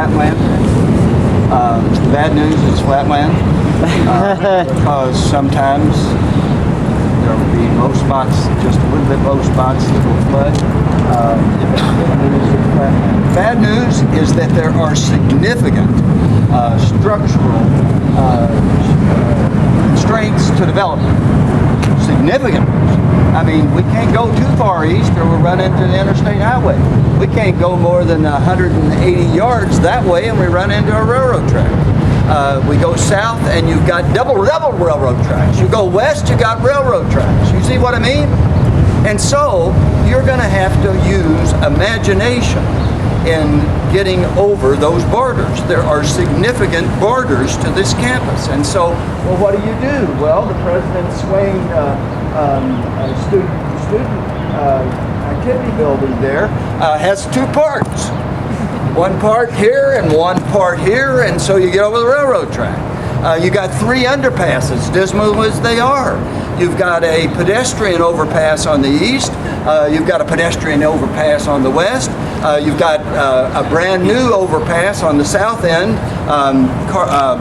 flatland. Bad news, it's flatland. Because sometimes there will be low spots, just a little bit low spots that will flood. Bad news is that there are significant structural constraints to development. Significant. I mean, we can't go too far east or we'll run into the interstate highway. We can't go more than 180 yards that way and we run into a railroad track. We go south and you've got double railroad tracks. You go west, you got railroad tracks. You see what I mean? And so you're going to have to use imagination in getting over those borders. There are significant borders to this campus. And so, well, what do? Well, the president's swaying student activity building there has two parts. One part here and one part here, and so you get over the railroad track. You got three underpasses, dismal as they are. You've got a pedestrian overpass on the east. You've got a pedestrian overpass on the west. You've got a brand new overpass on the south end,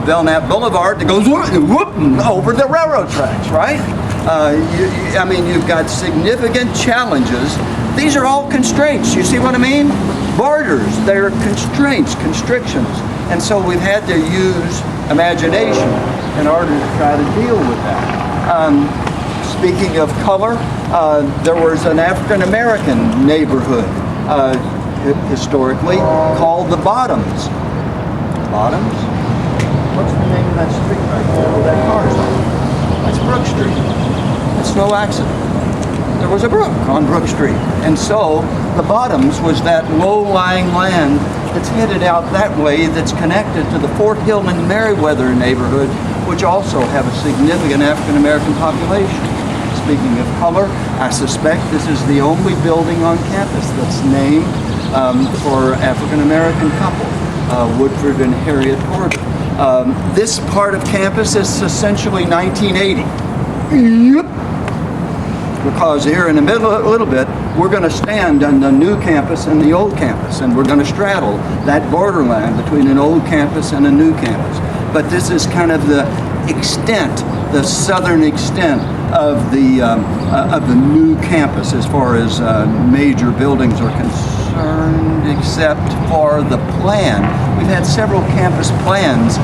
Belknap Boulevard, that goes over the railroad tracks, right? I mean, you've got significant challenges. These are all constraints. You see what I mean? Borders, they're constraints, constrictions. And so we've had to use imagination in order to try to deal with that. Speaking of color, there was an African-American neighborhood historically called the Bottoms. Bottoms? What's the name of that street right there where that car's on? That's Brook Street. It's no accident. There was a brook on Brook Street. And so the Bottoms was that low-lying land that's headed out that way that's connected to the Fort Hill and Meriwether neighborhood, which also have a significant African-American population. Speaking of color, I suspect this is the only building on campus that's named for African-American couple, Woodford and Harriet Porter. This part of campus is essentially 1980. Yep. Because here in a little bit, we're going to stand on the new campus and the old campus, and we're going to straddle that borderline between an old campus and a new campus. But this is kind of the extent, the southern extent of the new campus as far as major buildings are concerned, except for the plan. We've had several campus plans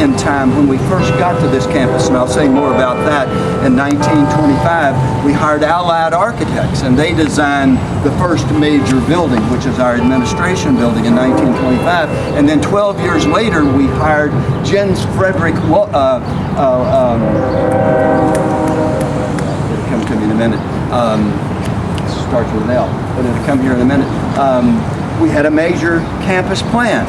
in time when we first got to this campus, and I'll say more about that. In 1925, we hired Allied Architects, and they designed the first major building, which is our administration building in 1925. And then 12 years later, we hired Jens Frederick, it'll come to me in a minute, starts with an L, but it'll come here in a minute. We had a major campus plan,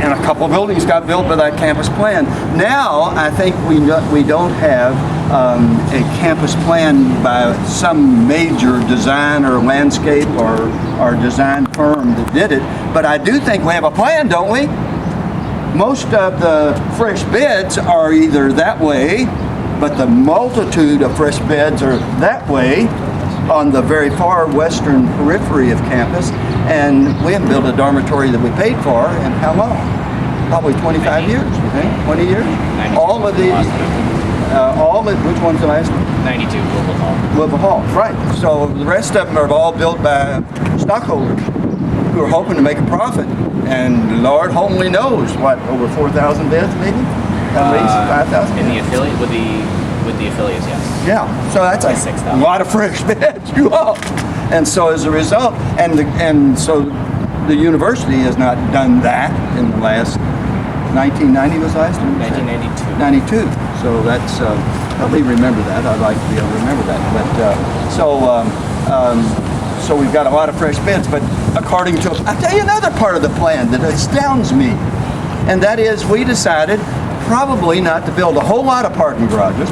and a couple of buildings got built by that campus plan. Now, I think we don't have a campus plan by some major design or landscape or design firm that did it, but I do think we have a plan, don't we? Most of the fresh beds are either that way, but the multitude of fresh beds are that way on the very far western periphery of campus, and we haven't built a dormitory that we paid for in how long? Probably 25 years, you think? 20 years? 92. All of these, which one's the last one? 92, Louisville Hall. Louisville Hall, right. So the rest of them are all built by stockholders who are hoping to make a profit. And Lord only knows, what, over 4,000 beds maybe? At least 5,000? In the affiliate, with the affiliates, yes. Yeah, so that's Like a 6,000. lot of fresh beds. And so as a result, and so the university has not done that in the last, 1990 was the last one? 1992. 92. So that's, help me remember that. I'd like to be able to remember that. But so we've got a lot of fresh beds, but according to, I'll tell you another part of the plan that astounds me, and that is we decided probably not to build a whole lot of parking garages.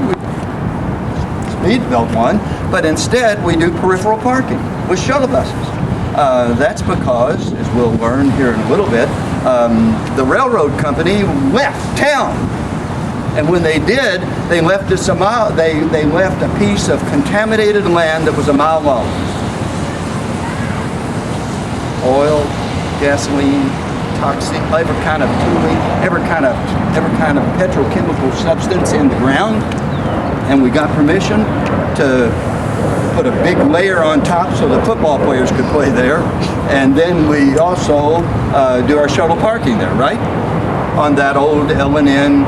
Speed built one, but instead we do peripheral parking with shuttle buses. That's because, as we'll learn here in a little bit, the railroad company left town. And when they did, they left us they left a piece of contaminated land that was a mile long. Oil, gasoline, toxic, every kind of tooling, every kind of petrochemical substance in the ground. And we got permission to put a big layer on top so the football players could play there. And then we also do our shuttle parking there, right? On that old L&N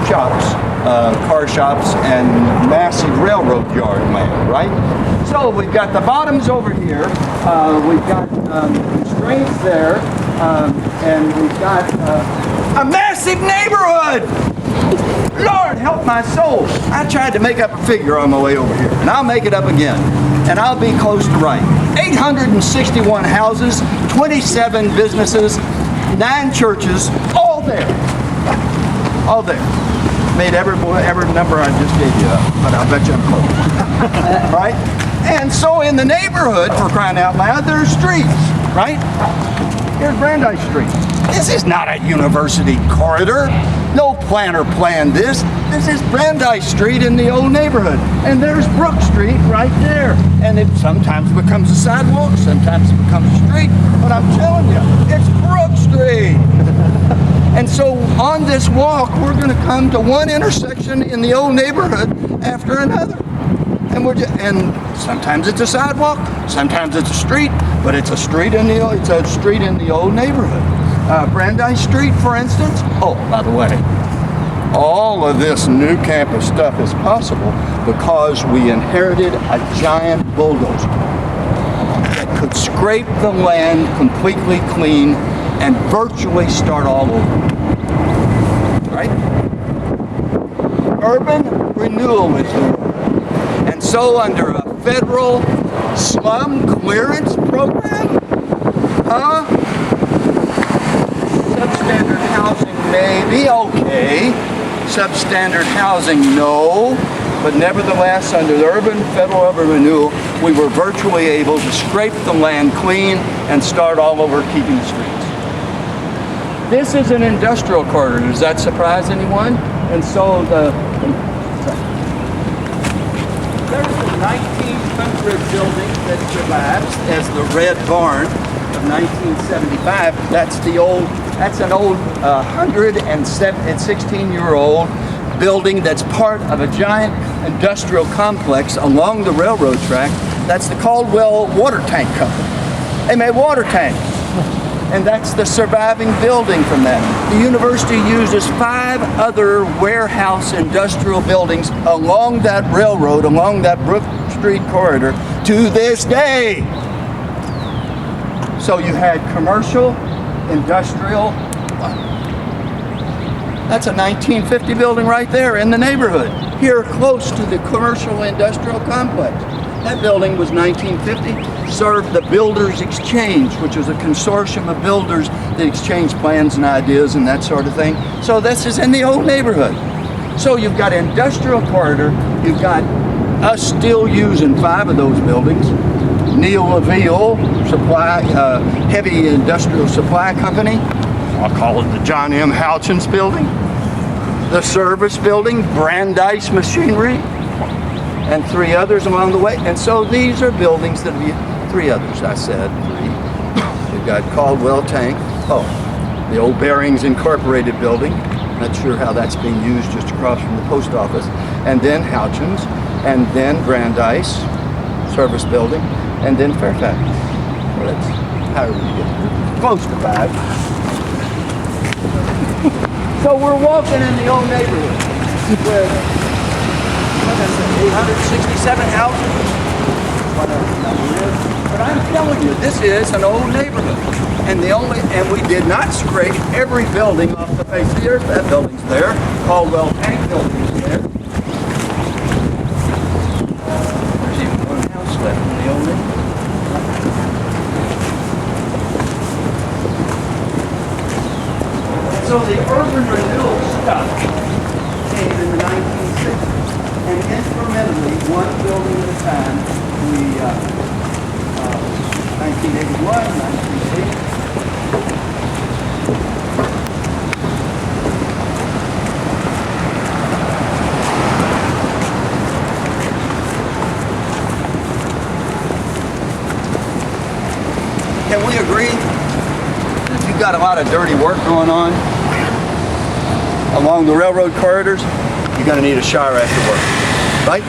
shops, car shops, and massive railroad yard land, right? So we've got the bottoms over here, we've got constraints there, and we've got a massive neighborhood! Lord help my soul. I tried to make up a figure on my way over here, and I'll make it up again. And I'll be close to right. 861 houses, 27 businesses, 9 churches, all there. All there. Made every number I just gave you up, but I'll bet you I'm close. Right? And so in the neighborhood, for crying out loud, there's streets, right? Here's Brandeis Street. This is not a university corridor. No planner planned this. This is Brandeis Street in the old neighborhood. And there's Brook Street right there. And it sometimes becomes a sidewalk, sometimes it becomes a street. But I'm telling you, it's Brook Street. And so on this walk, we're going to come to one intersection in the old neighborhood after another. And sometimes it's a sidewalk, sometimes it's a street, but it's a street in the old neighborhood. Brandeis Street, for instance. Oh, by the way, all of this new campus stuff is possible because we inherited a giant bulldozer that could scrape the land completely clean and virtually start all over. Right? Urban renewal is the word. And so under a federal slum clearance program, substandard housing may be okay, substandard housing no, but nevertheless under the federal urban renewal, we were virtually able to scrape the land clean and start all over keeping the streets. This is an industrial corridor. Does that surprise anyone? And so there's the 1900 building that survives as the Red Barn of 1975. That's an old 116-year-old building that's part of a giant industrial complex along the railroad track. That's the Caldwell Water Tank Company. They made water tanks. And that's the surviving building from that. The university uses 5 other warehouse industrial buildings along that railroad, along that Brook Street corridor to this day. So you had commercial, industrial. That's a 1950 building right there in the neighborhood, here close to the commercial industrial complex. That building was 1950, served the Builders Exchange, which was a consortium of builders that exchanged plans and ideas and that sort of thing. So this is in the old neighborhood. So you've got industrial corridor, you've got us still using 5 of those buildings. Neil LaVille Supply, heavy industrial supply company. I'll call it the John M. Houchins building. The service building, Brandeis Machinery, and 3 others along the way. And so these are buildings that we, 3 others, I said 3. We've got Caldwell Tank, the old Bearings Incorporated building. Not sure how that's being used just across from the post office. And then Houchins, and then Brandeis service building, and then Fairfax. Well, that's however you get there. Close to 5. So we're walking in the old neighborhood with 867 houses, whatever the number is. But I'm telling you, this is an old neighborhood. And we did not scrape every building off the face of the earth. That building's there. Caldwell Tank building is there. There's even one house left in the old neighborhood. So the urban renewal stuff came in the 1960s. And incrementally, one building at a time, we, 1981, 1980. Can we agree that if you got got a lot of dirty work going on along the railroad corridors, you're going to need a shower after work, right?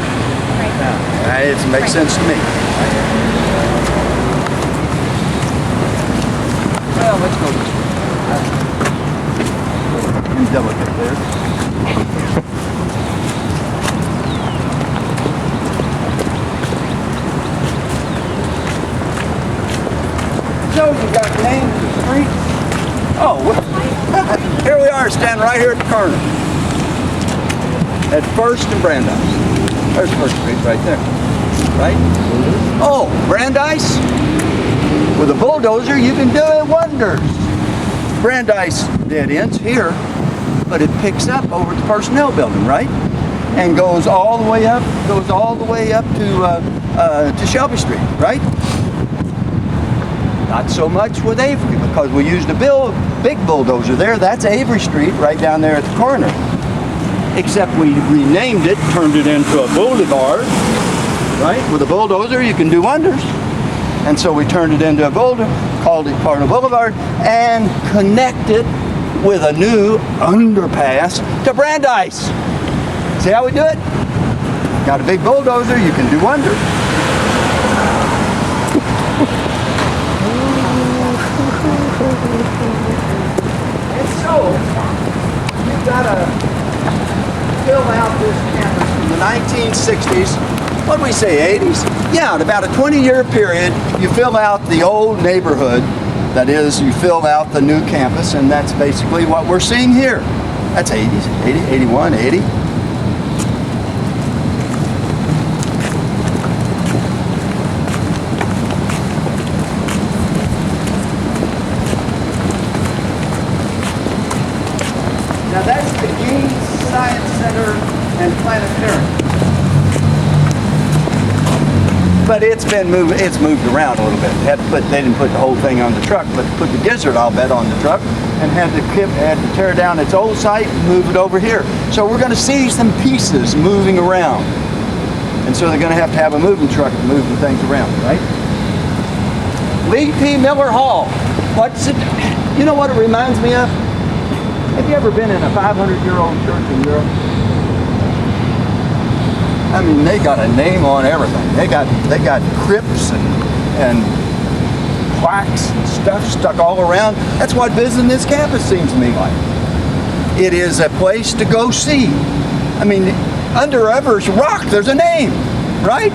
Right. It makes sense to me. Well, let's go this way. Indelicate there. So you got names of the street? Oh, here we are, standing right here at the corner. At First and Brandeis. There's First Street right there. Right? Oh, Brandeis? With a bulldozer, you can do wonders. Brandeis dead ends here, but it picks up over at the Personnel Building, right? And goes all the way up, to Shelby Street, right? Not so much with Avery, because we used a big bulldozer there. That's Avery Street right down there at the corner. Except we renamed it, turned it into a boulevard, right? With a bulldozer, you can do wonders. And so we turned it into a boulder, called it Cardinal Boulevard, and connected with a new underpass to Brandeis. See how we do it? Got a big bulldozer, you can do wonders. And so, you've got to fill out this campus from the 1960s, what do we say, 80s? Yeah, in about a 20-year period, you fill out the old neighborhood. That is, you fill out the new campus, and that's basically what we're seeing here. That's 80s, 80, 81, 80. Now that's the Gaines Science Center and Planetarium. But it's moved around a little bit. They didn't put the whole thing on the truck, but put the gizzard, I'll bet, on the truck, and had to tear down its old site and move it over here. So we're going to see some pieces moving around. And so they're going to have a moving truck to move the things around, right? Lee P. Miller Hall. You know what it reminds me of? Have you ever been in a 500-year-old church in Europe? I mean, they got a name on everything. They got crypts and plaques and stuff stuck all around. That's what visiting this campus seems to me like. It is a place to go see. I mean, under Everest Rock, there's a name, right?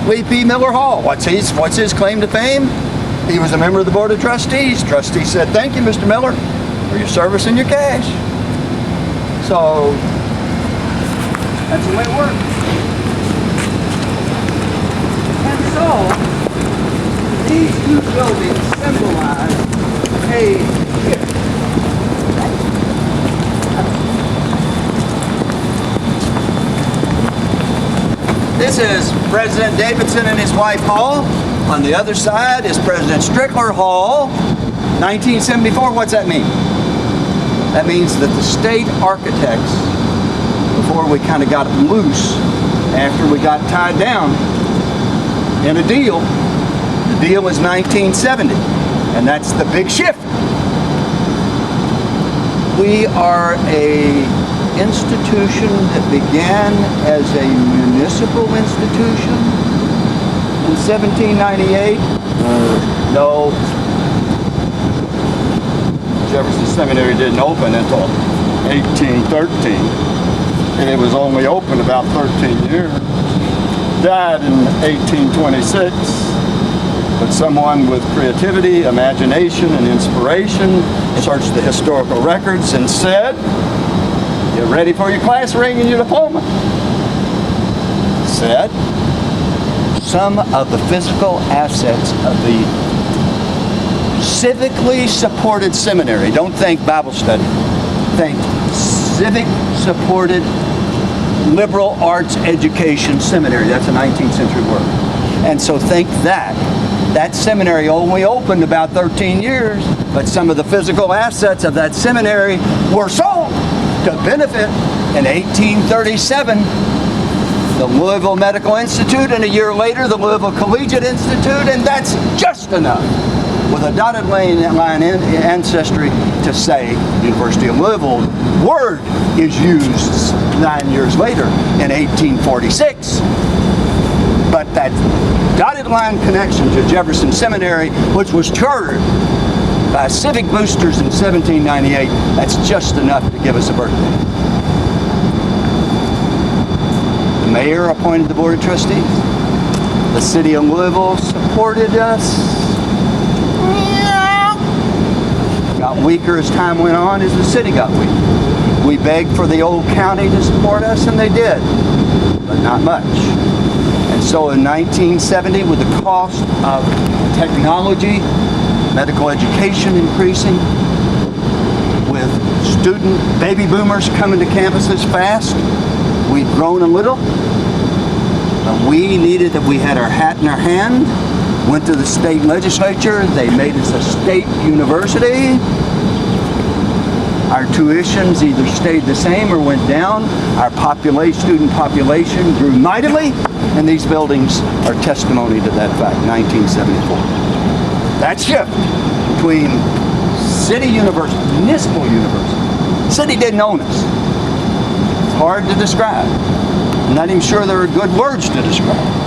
Lee P. Miller Hall. What's his claim to fame? He was a member of the Board of Trustees. Trustees said, "Thank you, Mr. Miller, for your service and your cash." So that's the way it works. And so these two buildings symbolize a shift. This is President Davidson and his wife Hall. On the other side is President Strickler Hall. 1974, what's that mean? That means that the state architects, before we kind of got loose, after we got tied down in a deal, the deal is 1970, and that's the big shift. We are a institution that began as a municipal institution in 1798. No. Jefferson Seminary didn't open until 1813, and it was only open about 13 years. Died in 1826, but someone with creativity, imagination, and inspiration searched the historical records and said, "Get ready for your class ring and your diploma." Said, some of the physical assets of the civically supported seminary. Don't think Bible study. Think civic supported liberal arts education seminary. That's a 19th century word. And so think that. That seminary only opened about 13 years, but some of the physical assets of that seminary were sold to benefit in 1837 the Louisville Medical Institute, and a year later the Louisville Collegiate Institute, and that's just enough with a dotted line ancestry to say University of Louisville. Word is used 9 years later in 1846. But that dotted line connection to Jefferson Seminary, which was chartered by civic boosters in 1798, that's just enough to give us a birthday. The mayor appointed the board of trustees. The city of Louisville supported us. Got weaker as time went on as the city got weak. We begged for the old county to support us, and they did, but not much. And so in 1970, with the cost of technology, medical education increasing, with student baby boomers coming to campuses fast, we'd grown a little, but we needed that we had our hat in our hand, went to the state legislature, they made us a state university. Our tuitions either stayed the same or went down. Our student population grew mightily, and these buildings are testimony to that fact, 1974. That shift between city university, municipal university. City didn't own us. It's hard to describe. I'm not even sure there are good words to describe.